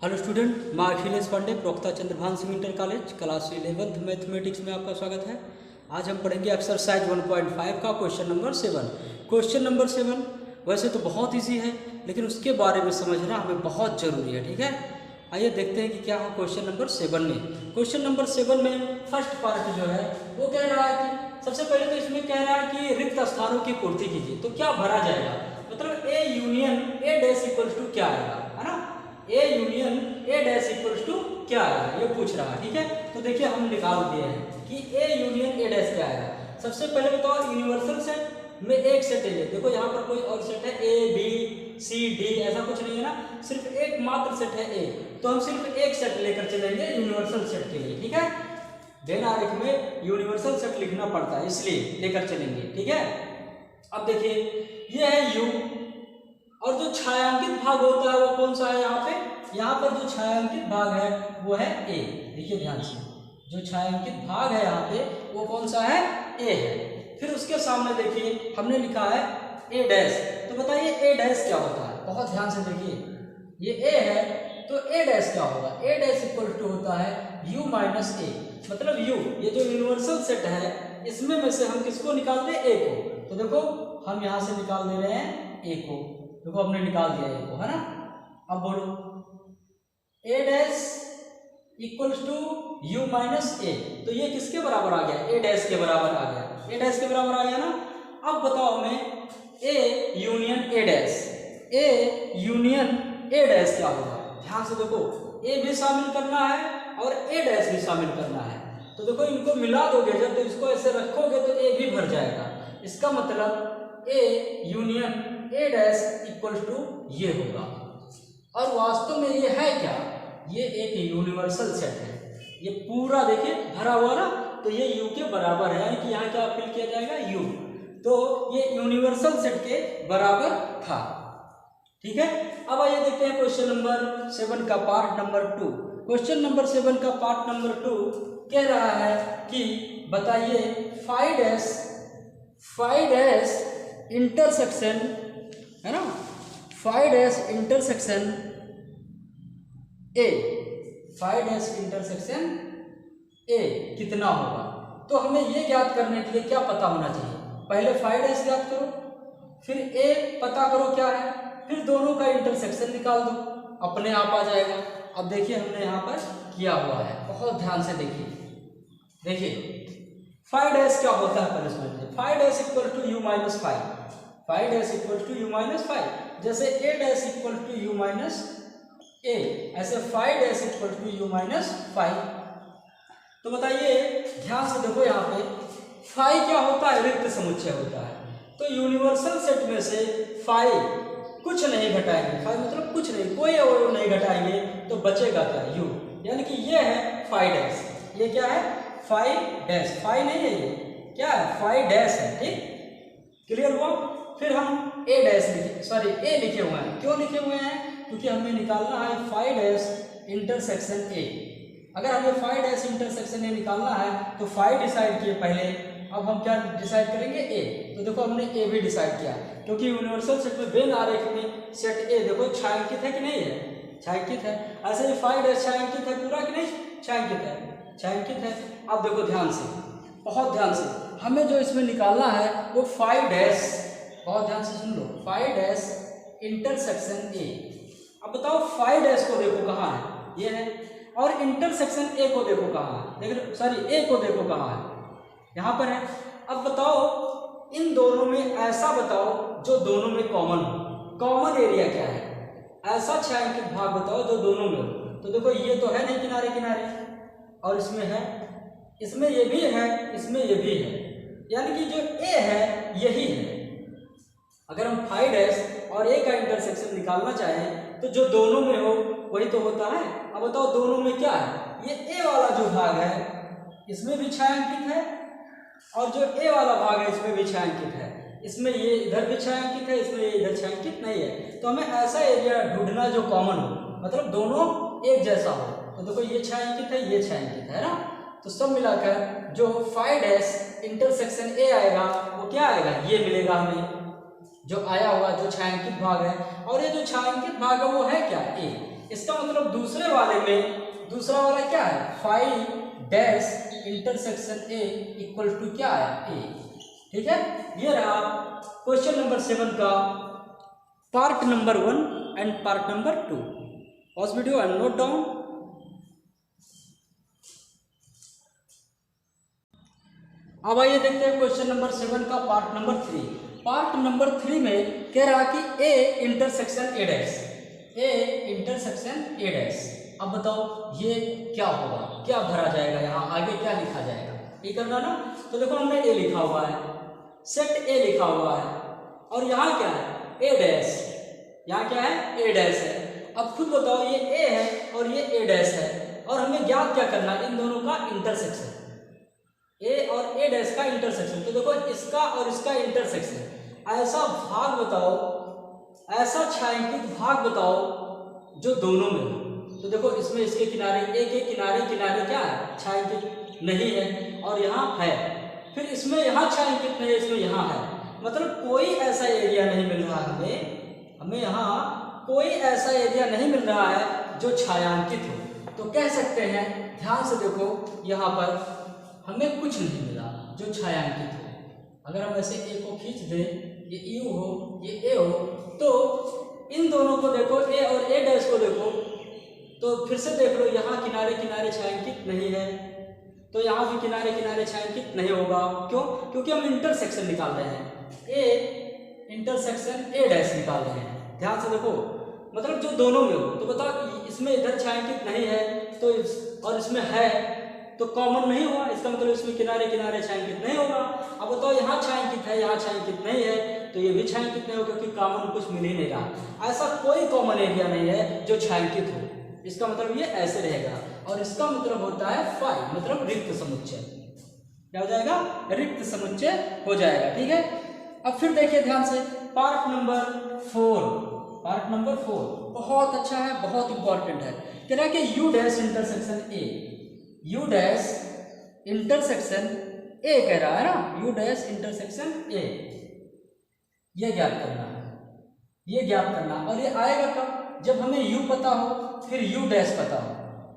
Hello student, मैं अखिलेश पांडे, प्रवक्ता Chandrabhan Singh inter college, class 11th mathematics में आपका स्वागत है। आज हम पढ़ेंगे एक्सरसाइज 1.5 का क्वेश्चन नंबर 7। क्वेश्चन नंबर 7 वैसे तो बहुत इजी है, लेकिन उसके बारे में समझना हमें बहुत ज़रूरी है। ठीक है, आइए देखते हैं कि क्या है क्वेश्चन नंबर 7 में। क्वेश्चन नंबर 7 में फर्स्ट पार्ट जो है वो कह रहा है कि सबसे पहले तो इसमें कह रहा है कि रिक्त स्थानों की पूर्ति कीजिए। तो क्या भरा जाएगा, मतलब A union A dash equals to क्या आएगा, है ना। A union A dash equals to क्या आएगा ये पूछ रहा है। ठीक है, तो देखिए हम निकाल दिए हैं कि ए यूनियन ए डैश क्या आएगा। सबसे पहले बताओ यूनिवर्सल सेट में एक सेट ले। देखो यहाँ पर कोई और सेट है ए बी सी डी, ऐसा कुछ नहीं है ना, सिर्फ एक मात्र सेट है ए। तो हम सिर्फ एक सेट लेकर चलेंगे यूनिवर्सल सेट के लिए। ठीक है, देन आरेख में यूनिवर्सल सेट लिखना पड़ता है, इसलिए लेकर चलेंगे। ठीक है, अब देखिए ये है यू, और जो छायांकित भाग होता है वो कौन सा है यहाँ पे। यहाँ पर जो छायांकित भाग है वो है ए। देखिए ध्यान से, जो छायांकित भाग है यहाँ पे वो कौन सा है, ए है। फिर उसके सामने देखिए हमने लिखा है ए डैश। तो बताइए ए डैश क्या होता है, बहुत ध्यान से देखिए, ये ए है तो ए डैश क्या होगा। ए डैश इक्वल टू होता है यू माइनस ए, मतलब यू ये जो यूनिवर्सल सेट है इसमें में से हम किसको निकाल दें, ए को। तो देखो हम यहाँ से निकाल दे रहे हैं ए को। देखो हमने निकाल दिया ए को, है ना। अब बोलो A dash equals to U minus A, तो ये किसके बराबर आ गया, ए डैश के बराबर आ गया। ए डैश के बराबर आ गया ना। अब बताओ हमें ए union A dash, A union A dash क्या होगा। ध्यान से देखो, ए भी शामिल करना है और ए डैश भी शामिल करना है। तो देखो इनको मिला दोगे जब, तो इसको ऐसे रखोगे तो ए भी भर जाएगा। इसका मतलब A union A dash equal to ये होगा। और वास्तव में ये है क्या, ये एक यूनिवर्सल सेट है। ये पूरा देखिए भरा हुआ ना, तो ये यू के बराबर है, यानी कि यहाँ क्या फिल किया जाएगा, यू। तो ये यूनिवर्सल सेट के बराबर था। ठीक है, अब आइए देखते हैं क्वेश्चन नंबर 7 का पार्ट नंबर 2। क्वेश्चन नंबर 7 का पार्ट नंबर 2 कह रहा है कि बताइए फाइव डैश इंटरसेक्शन, है ना, फाइव डैश इंटरसेक्शन ए, फाइव डैश इंटरसेक्शन ए कितना होगा। तो हमें ये ज्ञात करने के लिए क्या पता होना चाहिए, पहले फाइव डैश ज्ञात करो, फिर ए पता करो क्या है, फिर दोनों का इंटरसेक्शन निकाल दो, अपने आप आ जाएगा। अब देखिए हमने यहाँ पर किया हुआ है, बहुत ध्यान से देखिए। फाइव डैश क्या होता है पनिशमेंट में, five dash equal to U minus five, five dash equal to U minus five. जैसे A dash equal to U minus A, ऐसे five dash equal to U minus five. तो बताइए ध्यान से देखो, यहाँ पे फाइव क्या होता है, रिक्त समुच्चय होता है। तो यूनिवर्सल सेट में से फाइव कुछ नहीं घटाएंगे, फाइव मतलब कुछ नहीं, कोई अवयव नहीं घटाएंगे, तो बचेगा क्या, यू, यानी कि ये है फाइव डैश। ये क्या है, फाइव डैश, फाइव नहीं है, ये क्या है, फाइव डैश है। ठीक, क्लियर हुआ। फिर हम ए डैश लिखे, सॉरी ए लिखे हुए हैं। क्यों लिखे हुए हैं, क्योंकि हमें निकालना है फाइव डैश इंटरसेक्शन ए। अगर हमें फाइव डैश इंटरसेक्शन ए निकालना है तो फाइव डिसाइड किए पहले, अब हम क्या डिसाइड करेंगे, ए। तो देखो हमने ए भी डिसाइड किया, क्योंकि यूनिवर्सल सेट में वेन आरेख में सेट ए देखो छायांकित है कि नहीं है, छायांकित है। ऐसे ही फाइव डैश छायांकित है पूरा कि नहीं, छायांकित है, छायांकित है। अब देखो ध्यान से, बहुत ध्यान से, हमें जो इसमें निकालना है वो फाइव डैश, बहुत ध्यान से सुन लो, फाइव डैश इंटरसेक्शन ए। अब बताओ फाइव डैश को देखो कहाँ है, ये है, और इंटरसेक्शन ए को देखो कहाँ है, देखो सॉरी ए को देखो कहाँ है, यहाँ पर है। अब बताओ इन दोनों में ऐसा बताओ जो दोनों में कॉमन हो, कॉमन एरिया क्या है, ऐसा छायांकित भाग बताओ जो दोनों में हो। तो देखो ये तो है नहीं किनारे किनारे, और इसमें है, इसमें ये भी है, इसमें ये भी है, यानी कि जो ए है यही है। अगर हम फाइव डैश और ए का इंटरसेक्शन निकालना चाहें तो जो दोनों में हो वही तो होता है। अब बताओ दोनों में क्या है, ये ए वाला जो भाग है इसमें भी छायांकित है, और जो ए वाला भाग है इसमें भी छायांकित है, इसमें ये इधर भी छायांकित है, इसमें ये इधर छायांकित नहीं है। तो हमें ऐसा एरिया ढूंढना जो कॉमन हो, मतलब दोनों एक जैसा हो। तो देखो ये छायांकित है, ये छायांकित है ना, तो सब मिलाकर जो फाइव डैश इंटरसेक्शन ए आएगा वो क्या आएगा, ये मिलेगा हमें, जो आया हुआ जो छायांकित भाग है। और ये जो छायांकित भाग है वो है क्या, ए। इसका मतलब दूसरे वाले में दूसरा वाला क्या है, 5 dash intersection A equal to क्या है, ए। ठीक है, ये रहा क्वेश्चन नंबर 7 का part number 1 and part number 2। Pause video and note down. अब आइए देखते हैं क्वेश्चन नंबर 7 का पार्ट नंबर 3। पार्ट नंबर 3 में कह रहा कि A intersection A dash, A intersection A dash. अब बताओ ये क्या होगा, क्या भरा जाएगा, यहाँ आगे क्या लिखा जाएगा, ये करना ना। तो देखो हमने ए लिखा हुआ है, सेट ए लिखा हुआ है, और यहाँ क्या है, ए डैश, यहाँ क्या है, ए डैश है। अब खुद बताओ ये ए है और ये ए डैश है, और हमें ज्ञात क्या करना है, इन दोनों का इंटरसेक्शन, ए और ए डैश का इंटरसेक्शन। तो देखो इसका और इसका इंटरसेक्शन, ऐसा भाग बताओ, ऐसा छायांकित भाग बताओ जो दोनों में हो। तो देखो इसमें इसके किनारे, ए के किनारे किनारे क्या है, छायांकित नहीं है, और यहाँ है। फिर इसमें यहाँ छायांकित नहीं है, इसमें यहाँ है। मतलब कोई ऐसा एरिया नहीं मिल रहा हमें यहाँ कोई ऐसा एरिया नहीं मिल रहा है जो छायांकित हो। तो कह सकते हैं, ध्यान से देखो, यहाँ पर हमें कुछ नहीं मिला जो छायांकित हो। अगर हम ऐसे ए को खींच दें, ये यू हो, ये ए हो, तो इन दोनों को देखो, ए और ए डैश को देखो, तो फिर से देख लो, यहाँ किनारे किनारे छायांकित नहीं है, तो यहाँ भी किनारे किनारे छायांकित नहीं होगा। क्यों? क्योंकि हम इंटरसेक्शन निकाल रहे हैं, ए इंटरसेक्शन ए डैश निकाल रहे हैं। ध्यान से देखो, मतलब जो दोनों में हो। तो बताओ इसमें इधर छायांकित नहीं है तो और इसमें है, तो कॉमन नहीं हुआ, इसका मतलब इसमें किनारे किनारे छायांकित नहीं होगा। अब बताओ यहाँ छायांकित है, यहाँ छायांकित नहीं है, तो ये भी छायांकित नहीं होगा, क्योंकि कॉमन कुछ मिल ही नहीं रहा। ऐसा कोई कॉमन एरिया नहीं है जो छायांकित हो। इसका मतलब ये ऐसे रहेगा, और इसका मतलब होता है 5, मतलब रिक्त समुच्चय। क्या हो जाएगा, रिक्त समुच्चय हो जाएगा। ठीक है, अब फिर देखिए ध्यान से, पार्ट नंबर 4, पार्ट नंबर 4 बहुत अच्छा है, बहुत इंपॉर्टेंट है। कह रहा है कि you dash intersection A, you dash intersection ए कह रहा है ना, यू डैश इंटरसेक्शन ए, ये ज्ञात करना है, ये ज्ञात करना। और ये आएगा कब, जब हमें यू पता हो, फिर यू डैश पता हो।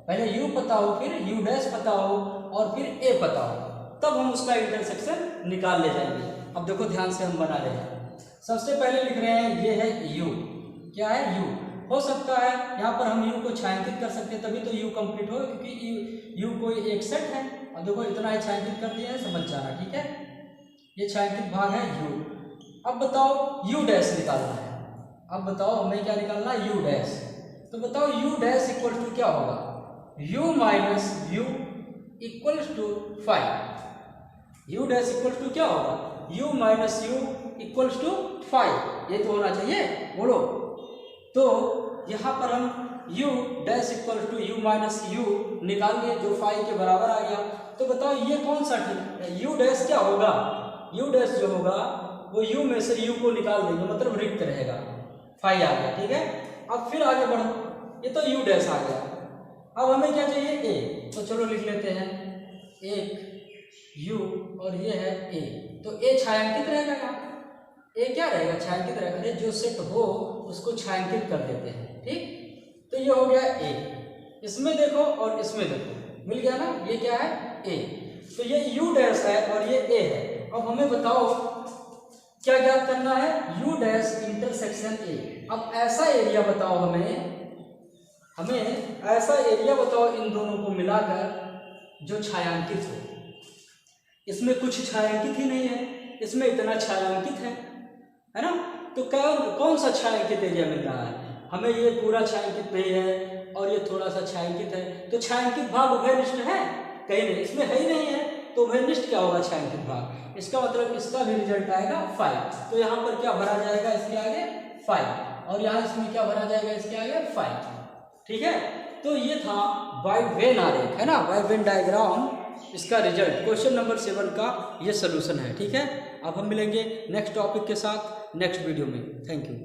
पहले यू पता हो, फिर यू डैश पता हो, और फिर ए पता हो, तब हम उसका इंटरसेक्शन निकाल ले जाएंगे। अब देखो ध्यान से हम बना रहे हैं। सबसे पहले लिख रहे हैं, ये है यू, क्या है, यू। हो सकता है यहाँ पर हम यू को छायांकित कर सकते हैं, तभी तो यू कंप्लीट हो, क्योंकि यू कोई एक सेट है। और देखो इतना ही छायांकित कर दिया है, समझ जाना। ठीक है, ये छायांकित भाग है यू। अब बताओ यू डैश निकालना है। अब बताओ हमें क्या निकालना है, यू डैश। तो बताओ यू डैश इक्वल टू क्या होगा, U minus U equal to 5। U dash equal to क्या होगा, U minus U equal to 5। ये तो होना चाहिए, बोलो। तो यहाँ पर हम U dash equal to U minus U निकाल लिए, जो 5 के बराबर आ गया। तो बताओ ये कौन सा ठीक है, यू डैश क्या होगा, यू डैश जो होगा वो यू में से यू को निकाल देंगे, मतलब रिक्त रहेगा, 5 आ गया। ठीक है, अब फिर आगे बढ़ो, ये तो यू डैश आ गया। अब हमें क्या चाहिए, ए। तो चलो लिख लेते हैं, एक यू और ये है ए। तो ए छायांकित रहेगा यहाँ, ए क्या रहेगा, छायांकित रहेगा। अरे जो सेट हो उसको छायांकित कर देते हैं। ठीक, तो ये हो गया ए। इसमें देखो और इसमें देखो, मिल गया ना, ये क्या है, ए। तो ये यू डैश है और ये ए है। अब हमें बताओ क्या ज्ञात करना है, यू डैश इंटरसेक्शन ए। अब ऐसा एरिया बताओ हमें ऐसा एरिया बताओ इन दोनों को मिलाकर जो छायांकित हो। इसमें कुछ छायांकित ही नहीं है, इसमें इतना छायांकित है ना। तो कौन सा छायांकित एरिया मिल रहा है हमें, ये पूरा छायांकित नहीं है और ये थोड़ा सा छायांकित है। तो छायांकित भाग उभयनिष्ठ है कहीं नहीं, इसमें है ही नहीं है। तो उभयनिष्ठ क्या होगा, छायांकित भाग। इसका मतलब इसका भी रिजल्ट आएगा 5। तो यहाँ पर क्या भरा जाएगा, इसके आगे 5, और यहाँ इसमें क्या भरा जाएगा, इसके आगे 5। ठीक है, तो ये था वाइड वेन आरेख, है ना, वाइड वेन डायग्राम। इसका रिजल्ट क्वेश्चन नंबर 7 का ये सोल्यूशन है। ठीक है, अब हम मिलेंगे नेक्स्ट टॉपिक के साथ नेक्स्ट वीडियो में। Thank you.